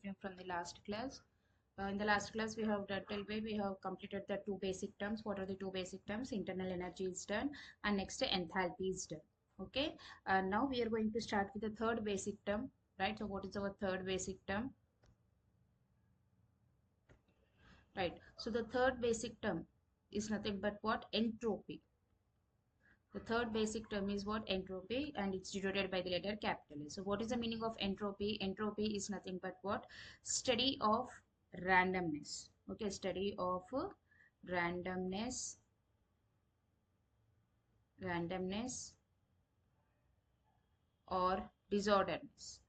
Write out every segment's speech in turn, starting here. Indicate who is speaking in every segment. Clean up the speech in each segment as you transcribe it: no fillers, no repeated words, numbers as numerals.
Speaker 1: continue from the last class. In the last class, we have done till we have completed the two basic terms. What are the two basic terms? Internal energy is done, and next enthalpy is done. Okay. Now we are going to start with the third basic term, right? So what is our third basic term? Right. So the third basic term is nothing but what? Entropy. The third basic term is what? Entropy, and it's denoted by the letter capital A. So what is the meaning of entropy? Entropy is nothing but what? Study of randomness. Okay, study of randomness or disorderness.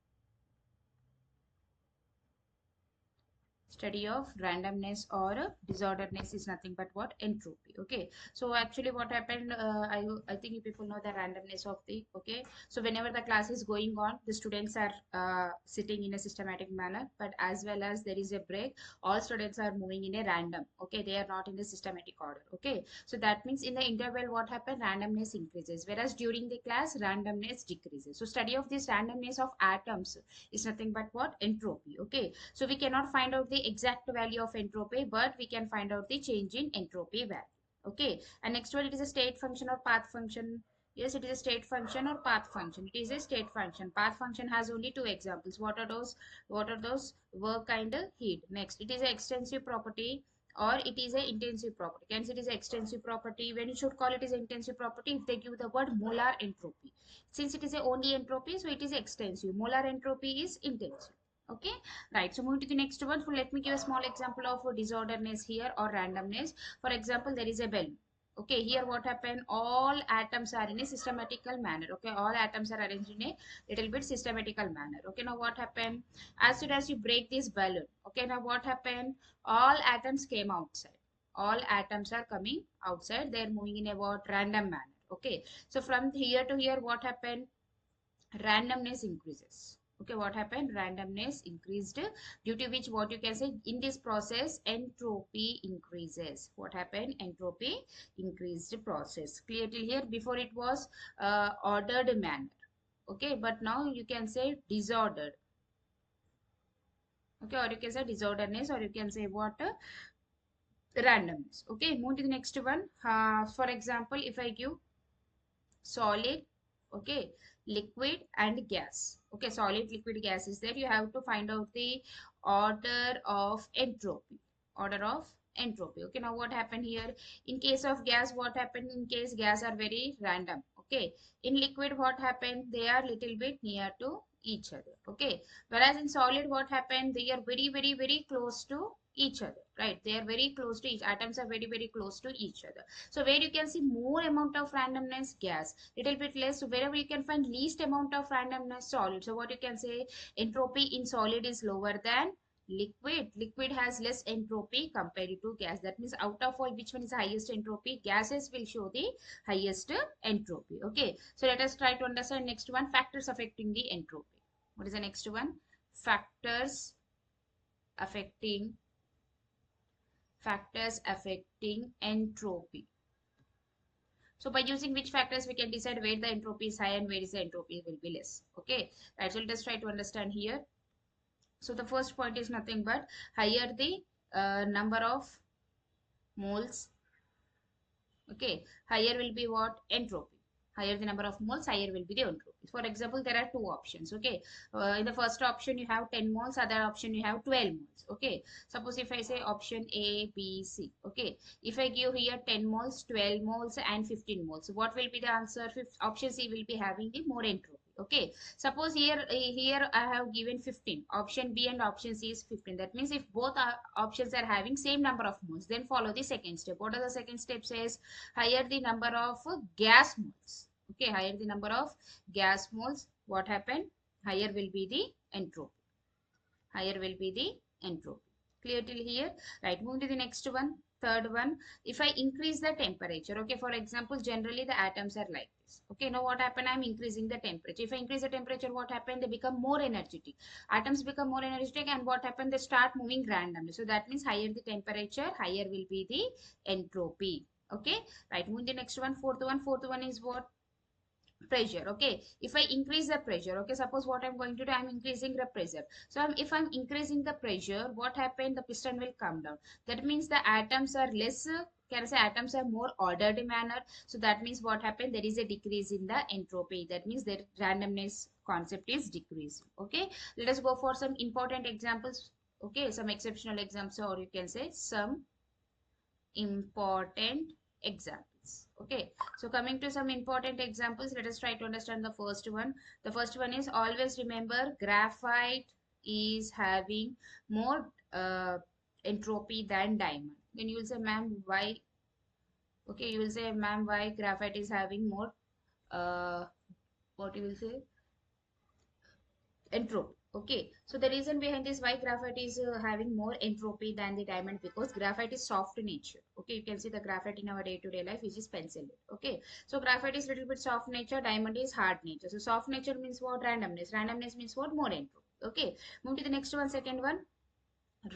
Speaker 1: Study of randomness or disorderness is nothing but what? Entropy. Okay, so actually what happened, I think you people know the randomness of the, okay, so whenever the class is going on, the students are sitting in a systematic manner, but as well as there is a break, all students are moving in a random, okay, they are not in a systematic order. Okay, so that means in the interval what happened? Randomness increases, whereas during the class randomness decreases. So study of this randomness of atoms is nothing but what? Entropy. Okay, so we cannot find out the exact value of entropy, but we can find out the change in entropy value. Okay, and next one, it is a state function or path function. Yes, it is a state function or path function. It is a state function. Path function has only two examples. What are those? What are those? Work and heat. Next, it is an extensive property or it is an intensive property. Hence, it is an extensive property. When you should call it as intensive property, if they give the word molar entropy. Since it is a only entropy, so it is extensive. Molar entropy is intensive. Okay, right. So moving to the next one. So let me give a small example of disorderness here or randomness. For example, there is a bell. Okay, here what happened? All atoms are in a systematical manner. Okay, all atoms are arranged in a little bit systematical manner. Okay, now what happened? As soon as you break this balloon, okay, now what happened? All atoms came outside. All atoms are coming outside. They are moving in a what? Random manner. Okay, so from here to here, what happened? Randomness increases. Okay, what happened? Randomness increased, due to which what you can say, in this process entropy increases. What happened? Entropy increased process. Clear till here? Before it was ordered manner. Okay, but now you can say disordered. Okay, or you can say disorderness, or you can say what? Randomness. Okay, move to the next one. For example, if I give solid, okay, liquid and gas. Okay, solid, liquid, gas is there. You have to find out the order of entropy. Order of entropy. Okay, now what happened here? In case of gas, what happened? In case gas are very random. Okay, in liquid, what happened? They are little bit near to each other. Okay, whereas in solid, what happened? They are very close to each other, right? They are very close to each, atoms are very close to each other. So where you can see more amount of randomness, gas, little bit less. So wherever you can find least amount of randomness, solid. So what you can say, entropy in solid is lower than liquid. Liquid has less entropy compared to gas. That means out of all, which one is the highest entropy? Gases will show the highest entropy. Okay, so let us try to understand next one, factors affecting the entropy. What is the next one? Factors affecting entropy. So by using which factors we can decide where the entropy is high and where is the entropy will be less. Okay, right. So let us try to understand here. So the first point is nothing but higher the number of moles. Okay, higher will be what? Entropy. Higher the number of moles, higher will be the entropy. For example, there are two options. Okay, in the first option you have 10 moles, other option you have 12 moles. Okay, suppose if I say option A, B, C. Okay, if I give here 10 moles, 12 moles and 15 moles, what will be the answer? Option C will be having the more entropy. Okay, suppose here I have given 15. Option B and option C is 15. That means if both options are having same number of moles, then follow the second step. What are the second step says? Higher the number of gas moles. Okay, higher the number of gas moles, what happened? Higher will be the entropy. Higher will be the entropy. Clear till here? Right, move to the next one. Third one, if I increase the temperature, okay, for example, generally the atoms are like this. Okay, now what happened? I'm increasing the temperature. If I increase the temperature, what happened? They become more energetic. Atoms become more energetic, and what happened? They start moving randomly. So that means higher the temperature, higher will be the entropy. Okay, right, move to the next one. Fourth one is what? pressure. Okay, if I increase the pressure, okay, suppose what I'm going to do, I'm increasing the pressure. So if I'm increasing the pressure, what happened, the piston will come down. That means the atoms are less, can I say atoms are more ordered manner. So that means what happened, there is a decrease in the entropy. That means the randomness concept is decreasing. Okay, let us go for some important examples. Okay, some exceptional examples, or you can say some important examples. Okay, so coming to some important examples, let us try to understand the first one. The first one is, always remember graphite is having more entropy than diamond. Then you will say, ma'am, why? Okay, you will say, ma'am, why graphite is having more uh, what you will say, entropy. Okay, so the reason behind this, why graphite is having more entropy than the diamond, because graphite is soft in nature. Okay, you can see the graphite in our day-to-day life, which is pencil lead. Okay, so graphite is little bit soft nature, diamond is hard nature. So soft nature means what? Randomness. Randomness means what? More entropy. Okay, move to the next one, second one,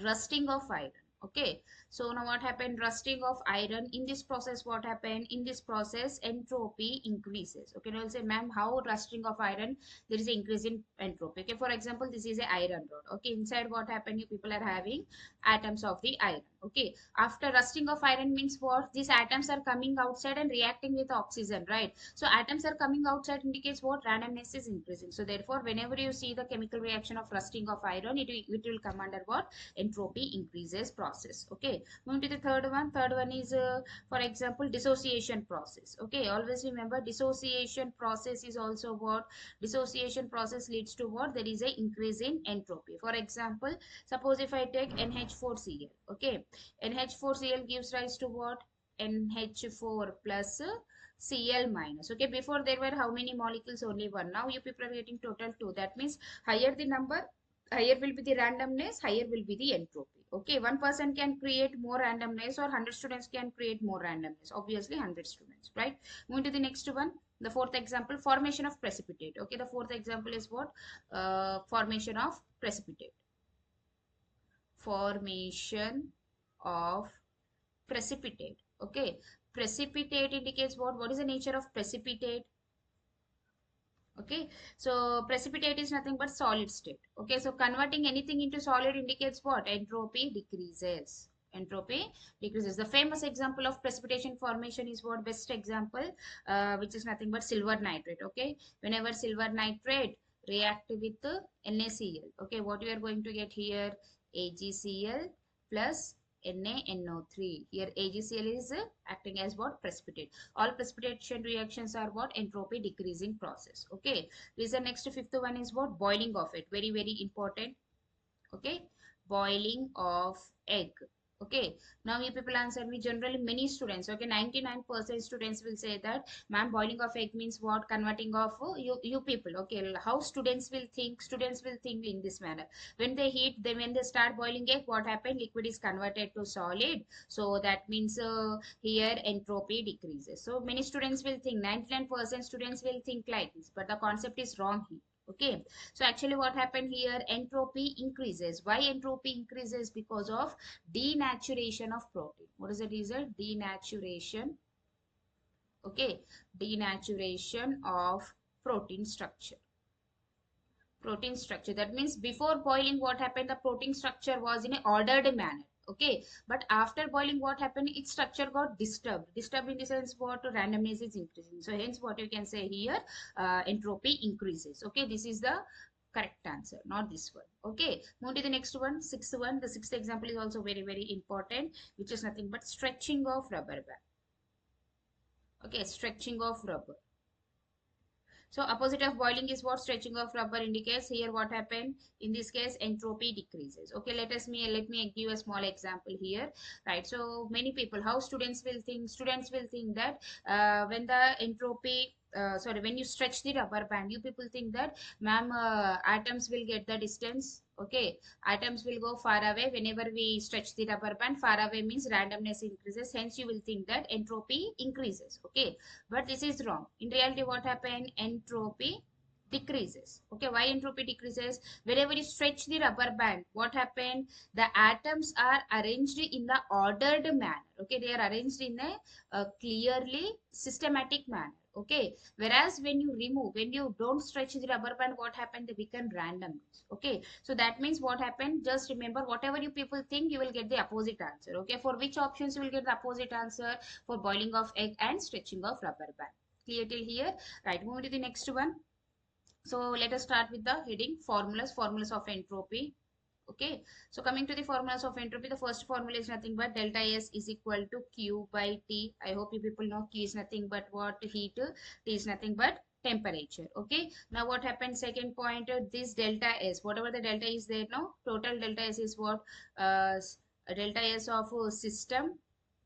Speaker 1: rusting of iron. Okay, so now what happened, rusting of iron, in this process what happened, in this process entropy increases. Okay, now I'll say, ma'am, how rusting of iron, there is an increase in entropy. Okay, for example, this is a iron rod. Okay, inside what happened, you people are having atoms of the iron. Okay, after rusting of iron means what, these atoms are coming outside and reacting with oxygen, right? So atoms are coming outside indicates what, randomness is increasing. So therefore whenever you see the chemical reaction of rusting of iron, it will come under what, entropy increases process. Okay, moving to the third one is for example, dissociation process. Okay, always remember, dissociation process is also what, dissociation process leads to what, there is a increase in entropy. For example, suppose if I take NH4Cl. Okay, NH4Cl gives rise to what, NH4 plus Cl minus. Okay, before there were how many molecules, only one. Now you people are getting total two. That means higher the number, higher will be the randomness, higher will be the entropy. Okay, one person can create more randomness, or 100 students can create more randomness. Obviously 100 students, right? Moving to the next one, the fourth example, formation of precipitate. Okay, the fourth example is what, formation of precipitate. Formation of precipitate. Okay, precipitate indicates what is the nature of precipitate? Okay, so precipitate is nothing but solid state. Okay, so converting anything into solid indicates what, entropy decreases. Entropy decreases. The famous example of precipitation formation is what, best example, which is nothing but silver nitrate. Okay, whenever silver nitrate react with NaCl, okay, what we are going to get here, AgCl plus NaNO3. Here AgCl is acting as what, precipitate. All precipitation reactions are what, entropy decreasing process. Okay, this is the next, fifth one is what, boiling of it, very very important. Okay, boiling of egg. Okay, now you people answer me, generally many students, okay, 99% students will say that, ma'am, boiling of egg means what, converting of you people. Okay, how students will think, students will think in this manner, when they heat, then when they start boiling egg, what happened, liquid is converted to solid. So that means here entropy decreases. So many students will think, 99% students will think like this, but the concept is wrong here. Okay, so actually what happened here, entropy increases. Why entropy increases? Because of denaturation of protein. What is the reason? Denaturation. Okay, denaturation of protein structure. Protein structure, that means before boiling what happened, the protein structure was in a ordered manner. Okay, but after boiling what happened, its structure got disturbed in the sense what, randomness is increasing. So hence what you can say here, entropy increases. Okay, this is the correct answer, not this one. Okay, move to the next one, sixth one. The sixth example is also very very important, which is nothing but stretching of rubber band. Okay, stretching of rubber. So opposite of boiling is what, stretching of rubber indicates. Here what happened, in this case entropy decreases. Okay, let me give a small example here, right? So many people, how students will think, that when the entropy sorry, when you stretch the rubber band, you people think that, ma'am, atoms will get the distance. Okay, atoms will go far away whenever we stretch the rubber band. Far away means randomness increases, hence you will think that entropy increases. Okay, but this is wrong. In reality what happened, entropy decreases. Okay, why entropy decreases? Wherever you stretch the rubber band, what happened, the atoms are arranged in the ordered manner. Okay, they are arranged in a clearly systematic manner. Okay, whereas when you remove, when you don't stretch the rubber band, what happened? They become random. Okay, so that means what happened? Just remember, whatever you people think, you will get the opposite answer. Okay, for which options you will get the opposite answer? For boiling of egg and stretching of rubber band. Clear till here? Right, moving to the next one. So let us start with the heading formulas of entropy. Okay, so coming to the formulas of entropy, the first formula is nothing but delta S is equal to Q by T. I hope you people know Q is nothing but what? Heat. T is nothing but temperature. Okay, now what happened? Second point, this delta S, whatever the delta is there, no, total delta S is what? Delta S of system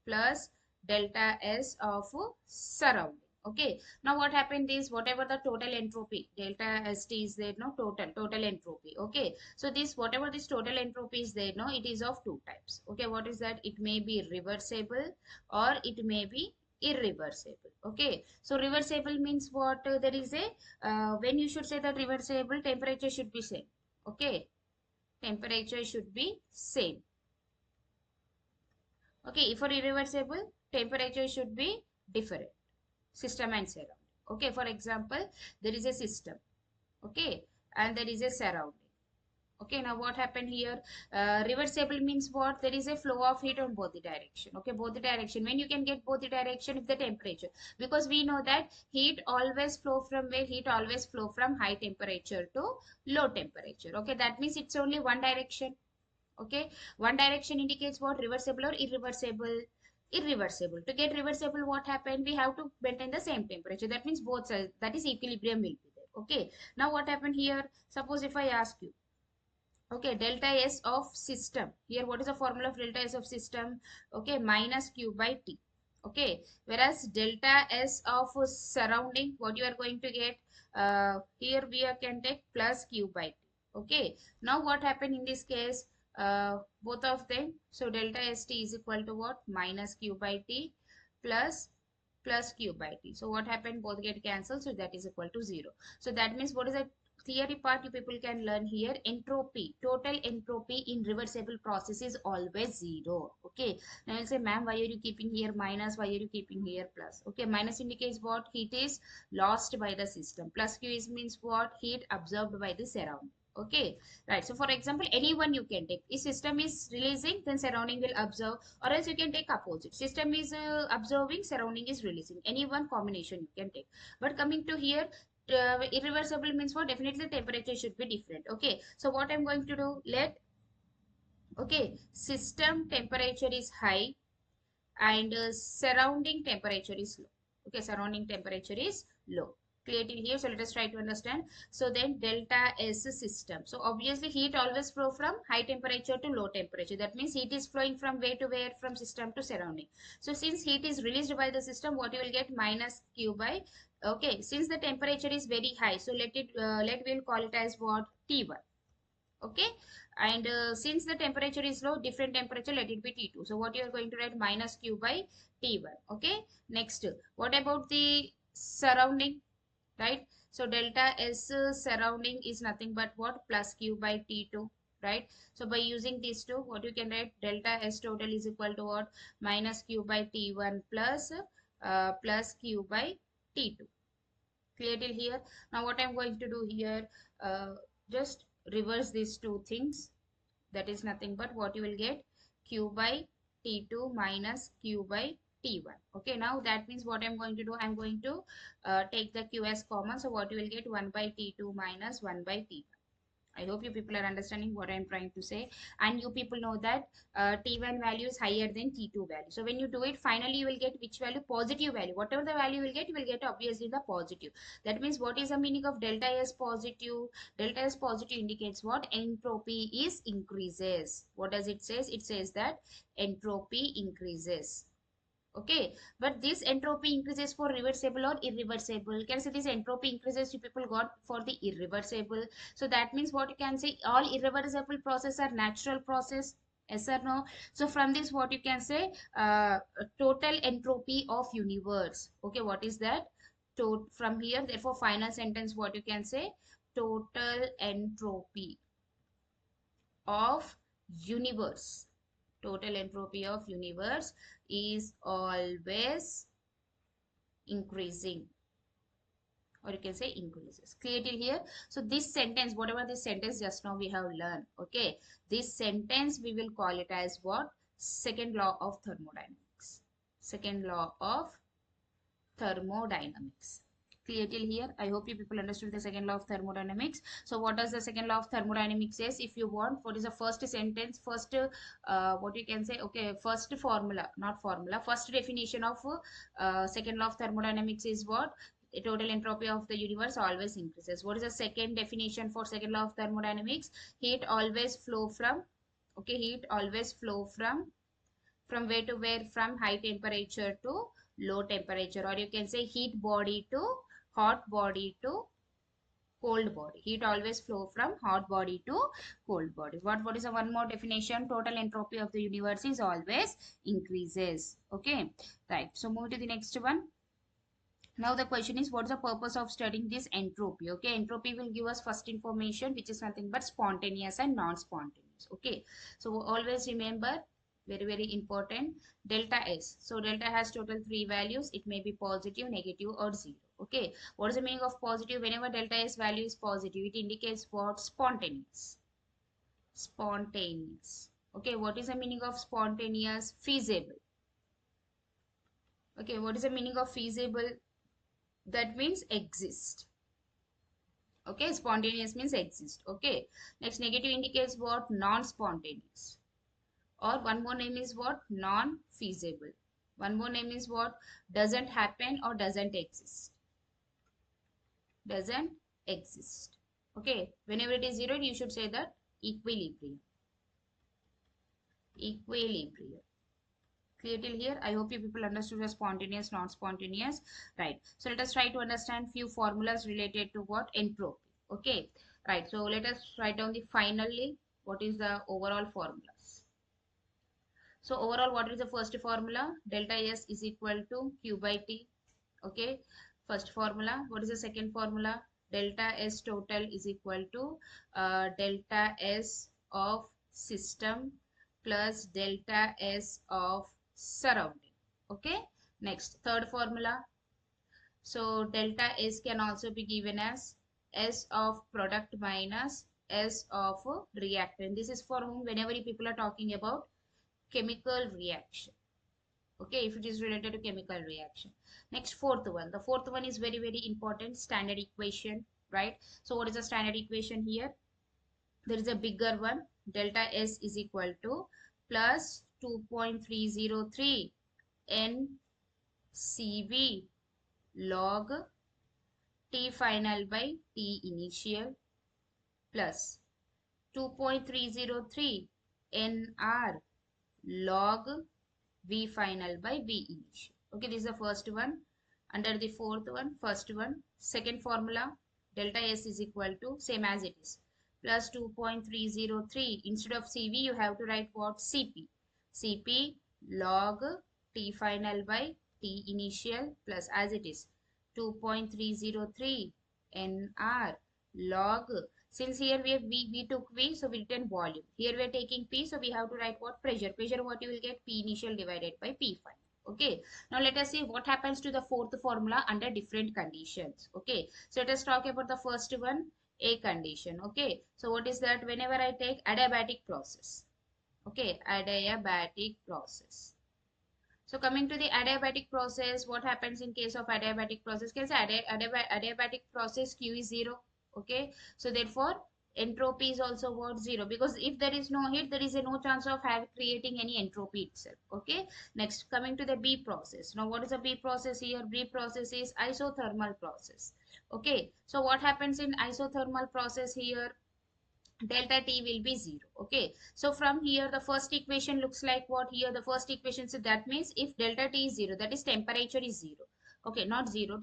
Speaker 1: plus delta S of surrounding. Okay, now what happened is whatever the total entropy, delta st is there, no, total entropy. Okay, so this whatever this total entropy is there, no, it is of two types. Okay, what is that? It may be reversible or it may be irreversible. Okay, so reversible means what? There is a when you should say that reversible, temperature should be same. Okay, temperature should be same. Okay, for irreversible, temperature should be different. System and surrounding. Okay, for example, there is a system. Okay, and there is a surrounding. Okay, now what happened here? Reversible means what? There is a flow of heat on both the direction. Okay, both the direction. When you can get both the direction, if the temperature, because we know that heat always flow from where? Heat always flow from high temperature to low temperature. Okay, that means it's only one direction. Okay, one direction indicates what? Reversible or irreversible? Irreversible. To get reversible, what happened? We have to maintain the same temperature. That means both sides, that is equilibrium will be there. Okay, now what happened here? Suppose if I ask you, okay, delta S of system. Here, what is the formula of delta S of system? Okay, minus Q by T. Okay, whereas delta S of surrounding, what you are going to get? Here we can take plus Q by T. Okay, now what happened in this case? Both of them. So delta ST is equal to what? Minus Q by T plus Q by T. So what happened? Both get cancelled. So that is equal to 0. So that means what is the theory part you people can learn here? Entropy, total entropy in reversible process is always 0. Okay, now you'll say, ma'am, why are you keeping here minus? Why are you keeping here plus? Okay, minus indicates what? Heat is lost by the system. Plus Q is means what? Heat absorbed by the surrounding. Okay, right. So for example, anyone you can take. If system is releasing, then surrounding will absorb, or else you can take opposite. System is absorbing, surrounding is releasing. Any one combination you can take. But coming to here, irreversible means what? Definitely temperature should be different. Okay, so what I'm going to do? Okay, system temperature is high and surrounding temperature is low. Okay, surrounding temperature is low. Clear till here? So let us try to understand. So then delta S system. So obviously heat always flow from high temperature to low temperature. That means heat is flowing from where to where? From system to surrounding. So since heat is released by the system, what you will get? Minus Q by. Okay, since the temperature is very high, so let we'll call it as what? T1. Okay, and since the temperature is low, different temperature, let it be T2. So what you are going to write? Minus Q by T1. Okay, next, what about the surrounding, right? So delta S surrounding is nothing but what? Plus Q by T2, right? So by using these two, what you can write? Delta S total is equal to what? Minus Q by T1 plus Q by T2. Clear till here? Now what I'm going to do here, just reverse these two things. That is nothing but what you will get? Q by T2 minus Q by T1. Okay, now that means what I'm going to do? I'm going to take the Q as common. So what you will get? 1 by T2 minus 1 by T1. I hope you people are understanding what I'm trying to say. And you people know that T1 value is higher than T2 value. So when you do it, finally you will get which value? Positive value. Whatever the value you will get obviously the positive. That means what is the meaning of delta S positive? Delta S positive indicates what? Entropy is increases. What does it says? It says that entropy increases. Okay, but this entropy increases for reversible or irreversible. Can say this entropy increases you people got for the irreversible. So that means what you can say? All irreversible process are natural process. Yes or no? So from this what you can say? Total entropy of universe. Okay, what is that? From here, therefore final sentence what you can say? Total entropy of universe. Total entropy of universe is always increasing. or you can say increases. Clear till here? So this sentence, whatever this sentence just now we have learned, okay, this sentence we will call it as what? Second law of thermodynamics. Second law of thermodynamics. Clear till here? I hope you people understood the second law of thermodynamics. So what does the second law of thermodynamics says? If you want, what is the first sentence, first what you can say, okay, first formula, not formula, first definition of second law of thermodynamics is what? The total entropy of the universe always increases. What is the second definition for second law of thermodynamics? Heat always flow from, okay, heat always flow from where to where? From high temperature to low temperature, or you can say heat body to hot body to cold body. Heat always flow from hot body to cold body. What is the one more definition? Total entropy of the universe is always increases. Okay, right. So move to the next one. Now the question is, what's the purpose of studying this entropy? Okay, entropy will give us first information, which is nothing but spontaneous and non-spontaneous. Okay, so always remember, very important, delta S. So delta has total three values. It may be positive, negative, or zero. Okay, what is the meaning of positive? Whenever delta S value is positive, it indicates what? Spontaneous. Spontaneous. Okay, what is the meaning of spontaneous? Feasible. Okay, what is the meaning of feasible? That means exist. Okay, spontaneous means exist. Okay, next, negative indicates what? Non-spontaneous. Or one more name is what? Non-feasible. One more name is what? Doesn't happen or doesn't exist. Doesn't exist. Okay, whenever it is zero, you should say that equilibrium. Equilibrium. Clear till here? I hope you people understood the spontaneous, non-spontaneous. Right. So let us try to understand few formulas related to what? Entropy. Okay. Right. So let us write down the finally what is the overall formulas. So overall, what is the first formula? Delta S is equal to Q by T. Okay. First formula. What is the second formula? Delta S total is equal to delta S of system plus delta S of surrounding. Okay. Next, third formula. So delta S can also be given as S of product minus S of reactant. This is for whom? Whenever people are talking about chemical reaction. Okay, if it is related to chemical reaction. Next, fourth one. The fourth one is very important. Standard equation, right? So what is the standard equation here? There is a bigger one. Delta S is equal to plus 2.303 NCV log T final by T initial plus 2.303 NR log V final by V initial. Okay, this is the first one. Under the fourth one, first one, second formula, delta S is equal to, same as it is, plus 2.303. Instead of CV, you have to write what? CP. CP log T final by T initial plus as it is 2.303 NR log. Since here we took V, so we written volume. Here we are taking P, so we have to write what? Pressure. Pressure, what you will get? P initial divided by P final. Okay. Now let us see what happens to the fourth formula under different conditions. Okay. So let us talk about the first one, A condition. Okay. So what is that? Whenever I take adiabatic process. Okay. Adiabatic process. So coming to the adiabatic process, what happens in case of adiabatic process? Case adiabatic process Q is 0. Okay. So therefore, entropy is also what? 0. Because if there is no heat, there is no chance of creating any entropy itself. Okay. Next, coming to the B process. Now, what is the B process here? B process is isothermal process. Okay. So what happens in isothermal process here? Delta T will be 0. Okay. So from here, the first equation looks like what? Here, the first equation. So that means if delta T is 0, that is temperature is 0. Okay, not 0.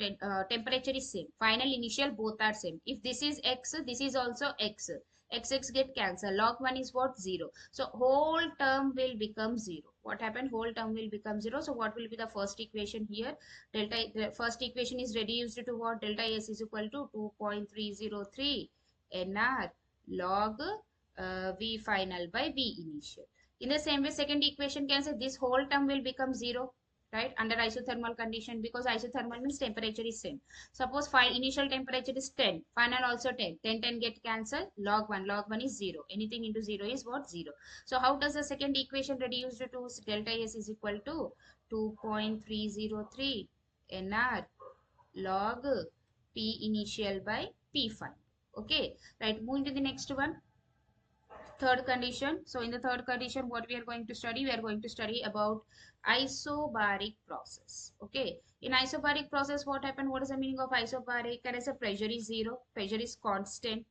Speaker 1: Temperature is same. Final initial both are same. If this is X, this is also X. X get cancelled. Log 1 is what? 0. So whole term will become 0. What happened? Whole term will become 0. So what will be the first equation here? The first equation is reduced to what? Delta S is equal to 2.303 NR log V final by V initial. In the same way, second equation can say this whole term will become 0, right, under isothermal condition, because isothermal means temperature is same. Suppose initial temperature is 10, final also 10, 10 10 get cancelled, log 1 is 0, anything into 0 is what, 0. So how does the second equation reduced to delta S is equal to 2.303 nr log T initial by P final. Okay, right, moving to the next one, third condition. So in the third condition, what we are going to study, we are going to study about isobaric process. Okay, in isobaric process, what happened, what is the meaning of isobaric? There is a pressure is zero, pressure is constant,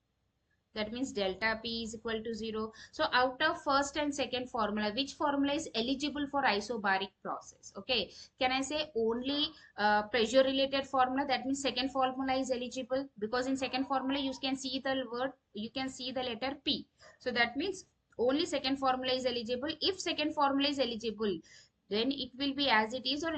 Speaker 1: that means delta P is equal to 0. So out of first and second formula, which formula is eligible for isobaric process? Okay, can I say only pressure related formula? That means second formula is eligible, because in second formula you can see the word, you can see the letter P. So that means only second formula is eligible. If second formula is eligible, then it will be as it is, or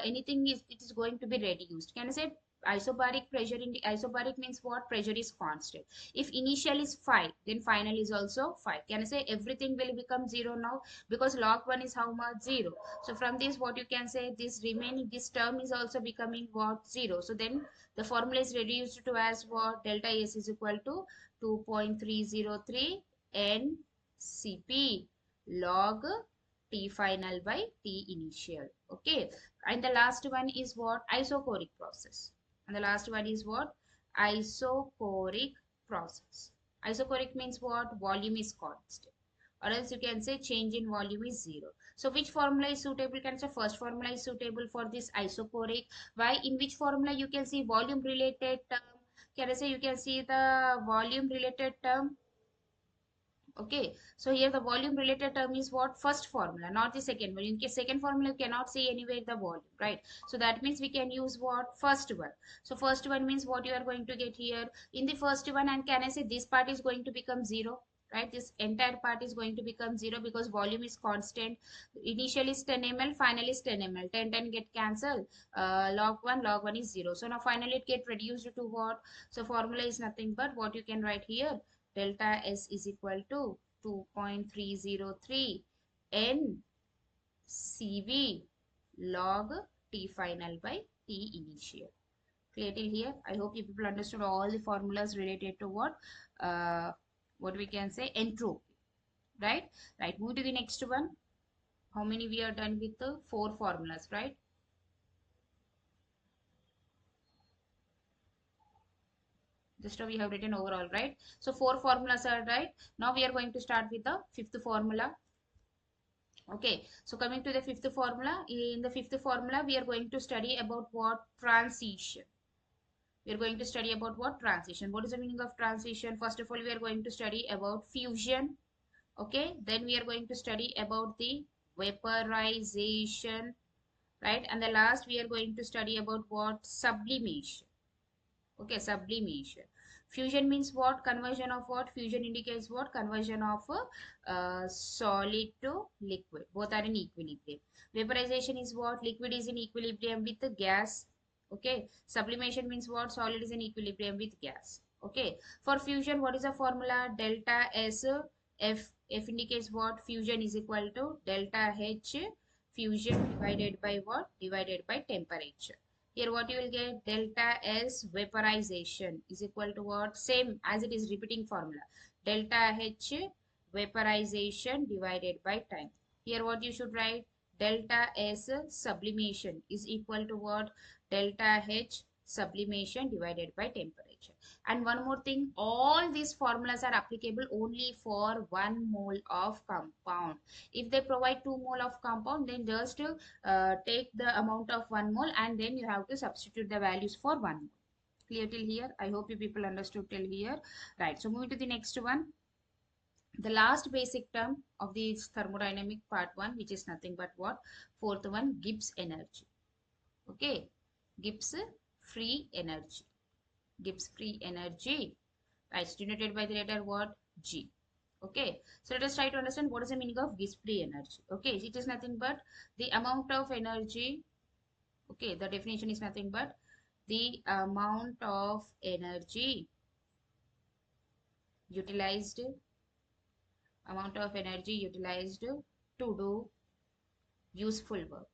Speaker 1: anything is, it is going to be reduced. Can I say isobaric pressure in the isobaric means what, pressure is constant. If initial is 5, then final is also 5. Can I say everything will become 0 now, because log 1 is how much, 0. So from this what you can say, this remaining, this term is also becoming what, 0. So then the formula is reduced to as what, delta S is equal to 2.303 NCP log T final by T initial. Okay, and the last one is what, isochoric process. And the last one is what, isochoric process. Isochoric means what, volume is constant, or else you can say change in volume is 0. So which formula is suitable? Can say first formula is suitable for this isochoric. Why? In which formula you can see volume related term? Can I say you can see the volume related term? Okay, so here the volume related term is what, first formula, not the second one. In case second formula you cannot see anywhere the volume, right? So that means we can use what, first one. So first one means what you are going to get here in the first one, and can I say this part is going to become 0, right? This entire part is going to become 0, because volume is constant. Initially is 10 ml, finally is 10 ml, 10 10 get cancelled, log 1 is 0. So now finally it get reduced to what? So formula is nothing but what you can write here, delta S is equal to 2.303 N CV log T final by T initial. Clear till here? I hope you people understood all the formulas related to what we can say, entropy, right? Right, move to the next one. How many we are done with the four formulas, right? Just now we have written overall, right? So four formulas are right. Now we are going to start with the fifth formula. Okay, so coming to the fifth formula, in the fifth formula, we are going to study about what, transition. We are going to study about what, transition. What is the meaning of transition? First of all, we are going to study about fusion. Okay, then we are going to study about the vaporization, right? And the last, we are going to study about what, sublimation. Okay, sublimation. Fusion means what, conversion of what, fusion indicates what, conversion of solid to liquid, both are in equilibrium. Vaporization is what, liquid is in equilibrium with the gas. Okay, sublimation means what, solid is in equilibrium with gas. Okay, for fusion, what is the formula? Delta S, F indicates what, fusion is equal to delta H fusion divided by what, divided by temperature. Here what you will get, delta S vaporization is equal to what, same as it is repeating formula, delta H vaporization divided by time. Here what you should write, delta S sublimation is equal to what, delta H sublimation divided by temperature. And one more thing, all these formulas are applicable only for 1 mole of compound. If they provide 2 mole of compound, then just take the amount of 1 mole and then you have to substitute the values for 1 mole. Clear till here? I hope you people understood till here. Right, so moving to the next one. The last basic term of this thermodynamic part 1, which is nothing but what, fourth one, Gibbs energy. Okay, Gibbs free energy. Gibbs free energy, right, denoted by the letter what, G. Okay, so let us try to understand what is the meaning of Gibbs free energy. Okay, it is nothing but the amount of energy. Okay, the definition is nothing but the amount of energy utilized, amount of energy utilized to do useful work.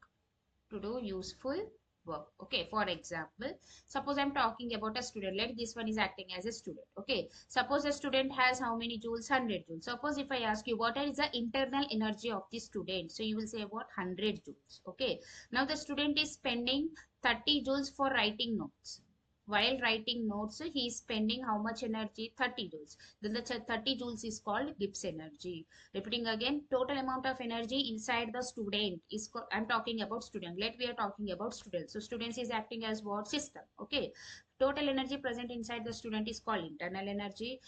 Speaker 1: to do useful work. Okay, for example, suppose I'm talking about a student. Let this one is acting as a student. Okay, suppose a student has how many joules? 100 joules. Suppose if I ask you what is the internal energy of the student, so you will say about 100 joules. Okay, now the student is spending 30 joules for writing notes. While writing notes, he is spending how much energy? 30 joules. Then the 30 joules is called Gibbs energy. Repeating again, total amount of energy inside the student is, I'm talking about student. Let we are talking about students. So students is acting as what? System. Okay. Total energy present inside the student is called internal energy.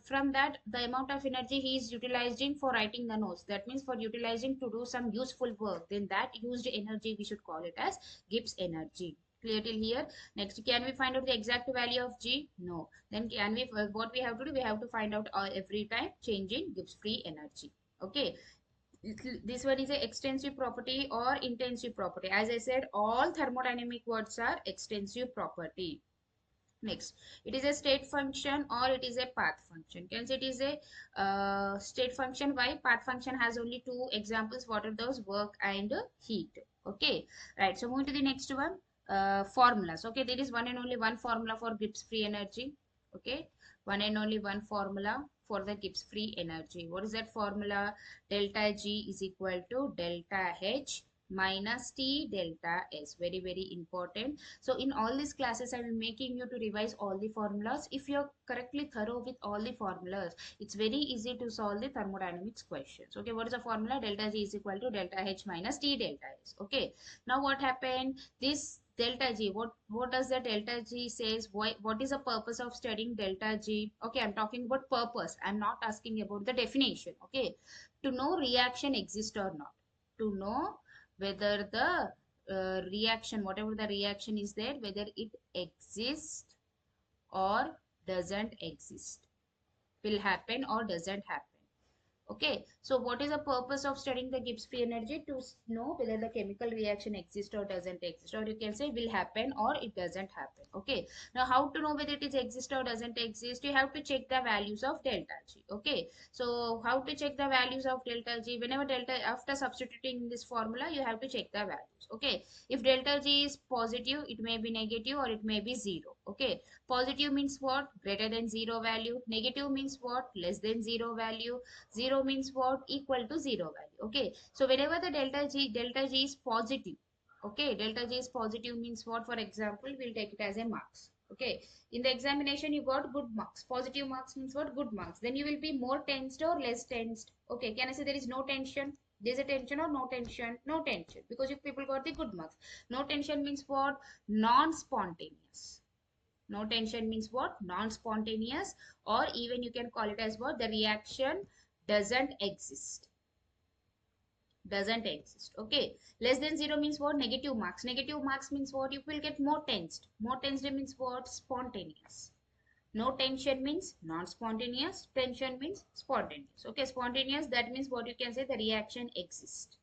Speaker 1: From that, the amount of energy he is utilizing for writing the notes. That means for utilizing to do some useful work. Then that used energy we should call it as Gibbs energy. Clear till here? Next, can we find out the exact value of G? No. Then can we, what we have to do? We have to find out every time change in Gibbs free energy. Okay. This one is a extensive property or intensive property. As I said, all thermodynamic words are extensive property. Next, it is a state function or it is a path function. Can say it is a state function. Why? Path function has only two examples. What are those? Work and heat. Okay, right. So moving to the next one, formulas. Okay, there is one and only one formula for Gibbs free energy. Okay, one and only one formula for the Gibbs free energy. What is that formula? Delta G is equal to delta H minus T delta S. Very, very important. So in all these classes, I will making you to revise all the formulas. If you're correctly thorough with all the formulas, it's very easy to solve the thermodynamics questions. Okay, what is the formula? Delta G is equal to delta H minus T delta S. Okay, now what happened? This delta G, what does the delta G says? What is the purpose of studying delta G? Okay, I'm talking about purpose. I'm not asking about the definition. Okay, to know reaction exists or not. To know whether the reaction, whatever the reaction is there, whether it exists or doesn't exist, will happen or doesn't happen. Okay, so what is the purpose of studying the Gibbs free energy? To know whether the chemical reaction exists or doesn't exist, or you can say will happen or it doesn't happen. Okay, now how to know whether it is exist or doesn't exist? You have to check the values of delta G. Okay, so how to check the values of delta G? Whenever delta, after substituting in this formula, you have to check the values. Okay, if delta G is positive, it may be negative or it may be zero. Okay, positive means what? Greater than zero value. Negative means what? Less than zero value. 0 means what? Equal to 0 value. Okay, so whenever the delta G is positive, okay, delta G is positive means what? For example, we'll take it as a marks. Okay, in the examination you got good marks. Positive marks means what? Good marks. Then you will be more tensed or less tensed. Okay, can I say there is no tension? There's a tension or no tension? No tension, because if people got the good marks. No tension means what? Non-spontaneous. No tension means what? Non-spontaneous, or even you can call it as what? The reaction doesn't exist. Doesn't exist. Okay. Less than zero means what? Negative marks. Negative marks means what? You will get more tensed. More tensed means what? Spontaneous. No tension means non-spontaneous. Tension means spontaneous. Okay. Spontaneous, that means what? You can say the reaction exists.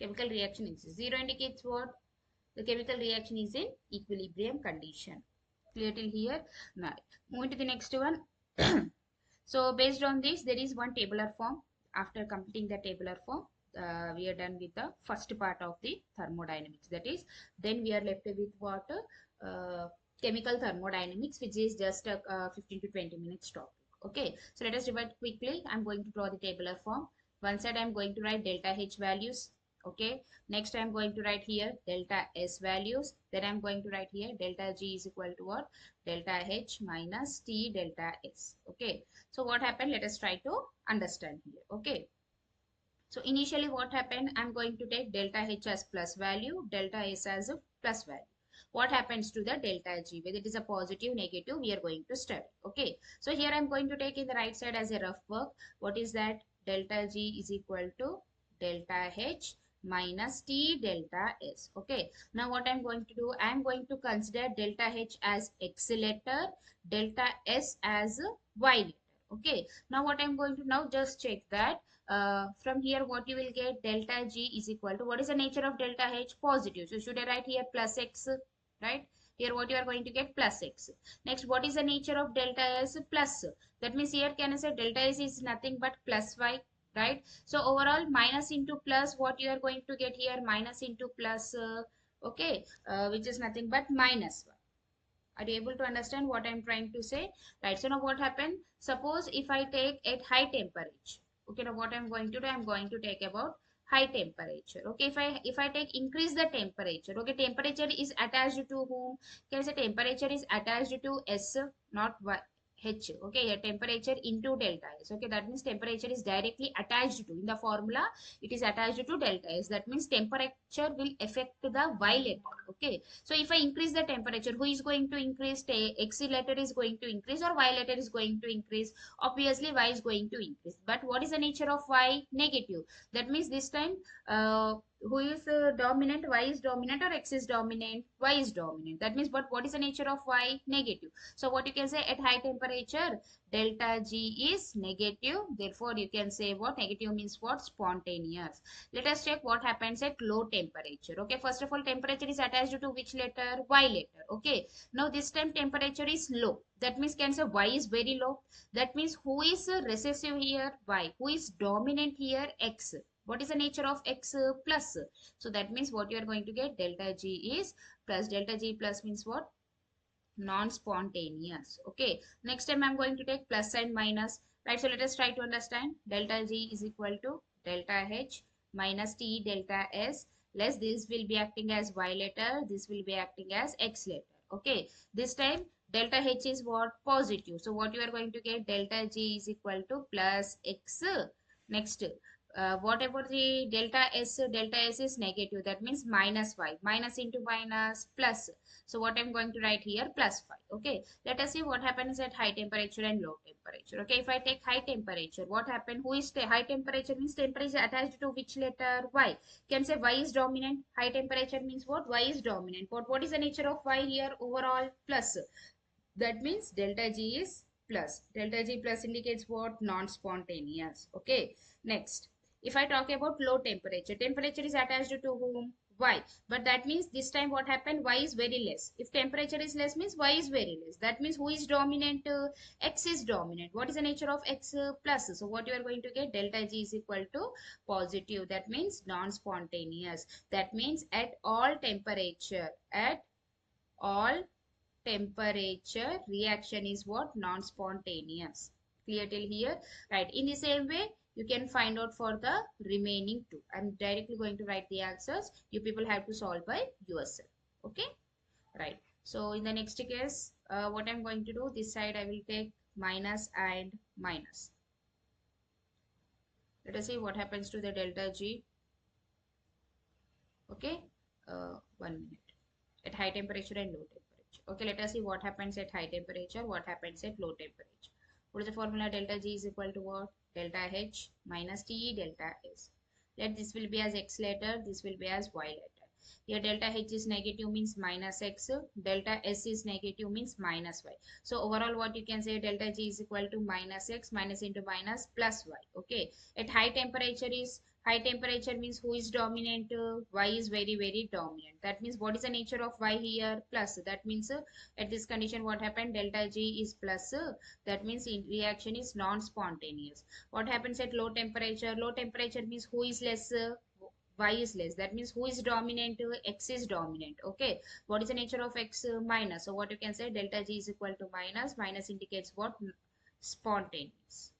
Speaker 1: Chemical reaction exists. Zero indicates what? The chemical reaction is in equilibrium condition. Clear till here? Now, moving to the next one. So based on this, there is one tabular form. After completing the tabular form, we are done with the first part of the thermodynamics. That is, then we are left with what? Chemical thermodynamics, which is just a 15 to 20 minutes topic. Okay, so let us revert quickly. I'm going to draw the tabular form. One side I'm going to write delta H values. Okay, next I'm going to write here delta S values. Then I'm going to write here delta G is equal to what? Delta H minus T delta S. Okay, so what happened? Let us try to understand here. Okay, so initially what happened? I'm going to take delta H as plus value, delta S as a plus value. What happens to the delta G? Whether it is a positive, negative, we are going to study. Okay, so here I'm going to take in the right side as a rough work. What is that? Delta G is equal to delta H minus T delta S. Okay, now what I'm going to do? I'm going to consider delta H as X letter, delta S as Y letter. Okay, now what I'm going to now just check that from here what you will get, delta G is equal to, what is the nature of delta H? Positive. So should I write here plus X, right? Here what you are going to get? Plus X. Next, what is the nature of delta S? Plus. That means here can I say delta S is nothing but plus Y. right? So overall minus into plus, what you are going to get here, minus into plus, okay, which is nothing but minus 1. Are you able to understand what I'm trying to say? Right. So now what happened? Suppose if I take at high temperature. Okay, now what I'm going to do, I'm going to take about high temperature. Okay, if I take increase the temperature. Okay, temperature is attached to whom? Can I say temperature is attached to S, not Y. H. Okay, your temperature into delta S. Okay, that means temperature is directly attached to, in the formula it is attached to delta S. That means temperature will affect the Y letter. Okay, so if I increase the temperature, who is going to increase? X letter is going to increase or Y letter is going to increase? Obviously Y is going to increase. But what is the nature of Y? Negative. That means this time who is dominant? Y is dominant or X is dominant? Y is dominant. That means, but what is the nature of Y? Negative. So what you can say, at high temperature delta G is negative. Therefore you can say what? Negative means what? Spontaneous. Let us check what happens at low temperature. Okay, first of all, temperature is attached to which letter? Y letter. Okay, now this time temperature is low. That means, can say Y is very low. That means who is recessive here? Y. Who is dominant here? X. What is the nature of X? Plus. So that means what you are going to get, delta G is plus. Delta G plus means what? Non-spontaneous. Okay, next time I'm going to take plus and minus. Right, so let us try to understand. Delta G is equal to delta H minus T delta S, less this will be acting as Y letter, this will be acting as X letter. Okay, this time delta H is what? Positive. So what you are going to get, delta G is equal to plus X. Next, what about the delta S? Delta S is negative. That means minus Y. Minus into minus plus. So what I'm going to write here, plus 5. Okay, let us see what happens at high temperature and low temperature. Okay, if I take high temperature, what happened? Who is high temperature? Means temperature attached to which letter? Y. Can say Y is dominant. High temperature means what? Y is dominant. What is the nature of Y here? Overall plus. That means delta G is plus. Delta G plus indicates what? Non-spontaneous. Okay, next, if I talk about low temperature, temperature is attached to whom? Y. But that means this time what happened? Y is very less. If temperature is less means Y is very less. That means who is dominant? X is dominant. What is the nature of X? Plus. So what you are going to get, delta G is equal to positive. That means non-spontaneous. That means at all temperature reaction is what? Non-spontaneous. Clear till here? Right, in the same way you can find out for the remaining two. I'm directly going to write the answers, you people have to solve by yourself. Okay, right. So in the next case, what I'm going to do, this side I will take minus and minus. Let us see what happens to the delta G. Okay, 1 minute. At high temperature and low temperature. Okay, let us see what happens at high temperature, what happens at low temperature. What is the formula? Delta G is equal to what? Delta H minus T delta S. Let this will be as X letter, this will be as Y letter. Here delta H is negative means minus X, delta S is negative means minus Y. So overall what you can say, delta G is equal to minus X, minus into minus plus Y. Okay, at high temperature is, high temperature means who is dominant? Y is very very dominant. That means what is the nature of Y here? Plus. That means at this condition what happened? Delta G is plus. That means in reaction is non-spontaneous. What happens at low temperature? Low temperature means who is less? Y is less. That means who is dominant? X is dominant. Okay, what is the nature of X? Minus. So what you can say, delta G is equal to minus. Minus indicates what? Spontaneous.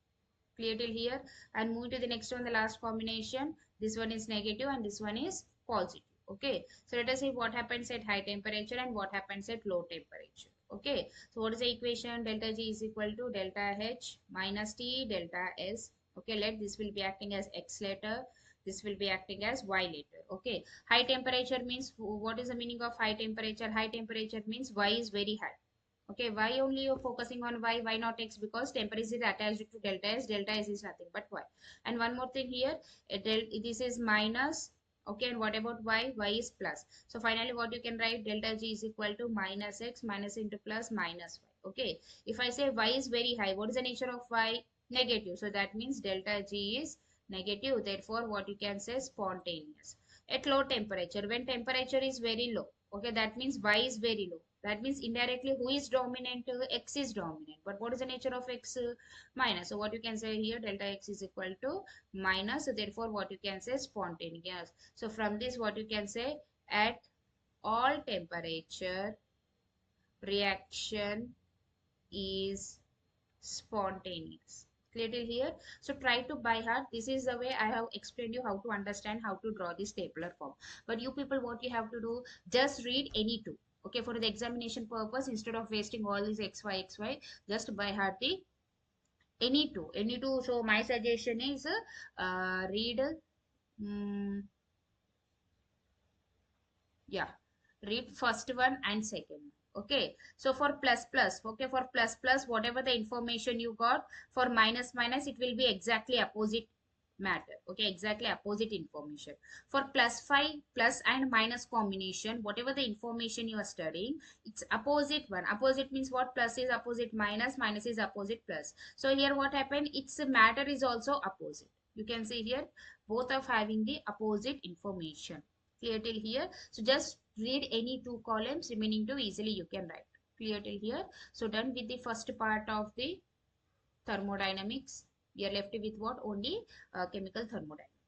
Speaker 1: Clear till here? And move to the next one, the last combination. This one is negative and this one is positive. Okay, so let us see what happens at high temperature and what happens at low temperature. Okay, so what is the equation? Delta G is equal to delta H minus T delta S. Okay, let this will be acting as X letter, this will be acting as Y letter. Okay, high temperature means, what is the meaning of high temperature? High temperature means Y is very high. Okay, why only you're focusing on Y? Why not X? Because temperature is attached to delta S. Delta S is nothing but Y. And one more thing here, this is minus. Okay, and what about Y? Y is plus. So finally what you can write, delta G is equal to minus X, minus into plus minus Y. Okay, if I say Y is very high, what is the nature of Y? Negative. So that means delta G is negative. Therefore what you can say, spontaneous. At low temperature, when temperature is very low, okay, that means Y is very low. That means indirectly who is dominant? X is dominant. But what is the nature of X? Minus. So what you can say here, delta X is equal to minus. So therefore what you can say, spontaneous. So from this what you can say, at all temperature reaction is spontaneous. Clear till here? So try to by heart. This is the way I have explained you how to understand how to draw this tabular form. But you people, what you have to do, just read any two. Okay, for the examination purpose, instead of wasting all these xy, just by heart the any two. So my suggestion is read. mm yeah, read first one and second one. Okay, so for plus plus, okay, for plus plus, whatever the information you got, for minus minus, it will be exactly opposite matter. Okay, exactly opposite information. For plus 5 plus and minus combination, whatever the information you are studying, it's opposite one. Opposite means what? Plus is opposite minus, minus is opposite plus. So here what happened, its matter is also opposite. You can see here both of having the opposite information. Clear till here? So just read any two columns, remaining two easily you can write. Clear till here? So done with the first part of the thermodynamics. We are left with what? Only chemical thermodynamics.